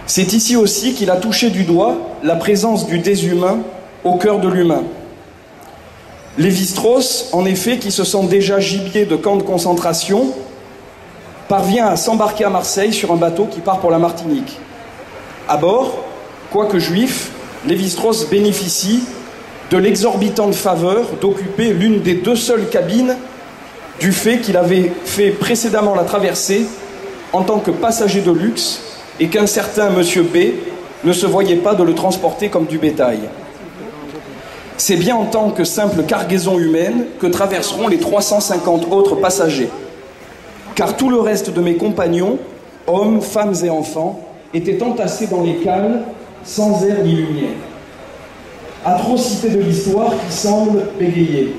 C'est ici aussi qu'il a touché du doigt la présence du déshumain au cœur de l'humain. Lévi-Strauss, en effet, qui se sent déjà gibier de camps de concentration, parvient à s'embarquer à Marseille sur un bateau qui part pour la Martinique. À bord, quoique juif, Lévi-Strauss bénéficie de l'exorbitante faveur d'occuper l'une des 2 seules cabines du fait qu'il avait fait précédemment la traversée en tant que passager de luxe et qu'un certain monsieur B ne se voyait pas de le transporter comme du bétail. C'est bien en tant que simple cargaison humaine que traverseront les 350 autres passagers. Car tout le reste de mes compagnons, hommes, femmes et enfants, étaient entassés dans les cales, sans air ni lumière. Atrocité de l'histoire qui semble bégayer.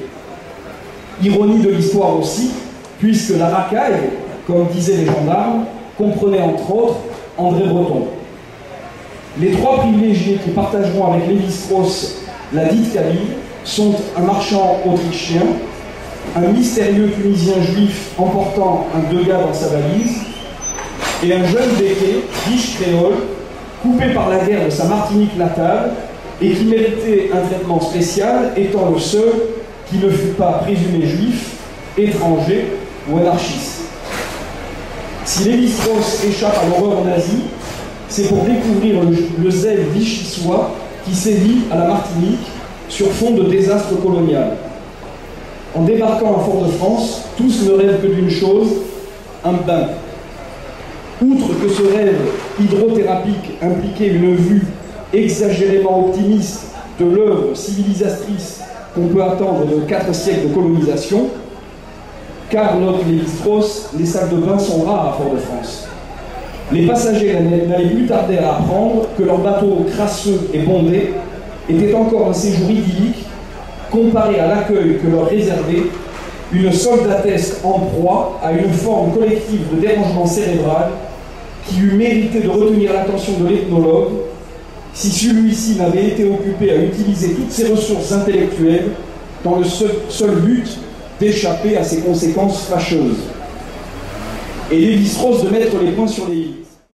Ironie de l'histoire aussi, puisque la racaille, comme disaient les gendarmes, comprenait entre autres André Breton. Les 3 privilégiés qui partageront avec Lévi-Strauss la dite cabine sont un marchand autrichien, un mystérieux Tunisien juif emportant un Degas dans sa valise et un jeune béquet, riche créole, coupé par la guerre de sa Martinique natale et qui méritait un traitement spécial, étant le seul qui ne fut pas présumé juif, étranger ou anarchiste. Si Lévi-Strauss échappe à l'horreur nazie, c'est pour découvrir le zèle vichysois qui sévit à la Martinique sur fond de désastre colonial. En débarquant à Fort-de-France, tous ne rêvent que d'une chose, un bain. Outre que ce rêve hydrothérapique impliquait une vue exagérément optimiste de l'œuvre civilisatrice qu'on peut attendre de 4 siècles de colonisation, car, note Lévi-Strauss, les salles de bain sont rares à Fort-de-France. Les passagers n'allaient plus tarder à apprendre que leur bateau crasseux et bondé était encore un séjour idyllique comparé à l'accueil que leur réservait une soldatesque en proie à une forme collective de dérangement cérébral qui eût mérité de retenir l'attention de l'ethnologue si celui-ci n'avait été occupé à utiliser toutes ses ressources intellectuelles dans le seul but d'échapper à ses conséquences fâcheuses. Et Lévi-Strauss de mettre les points sur les i.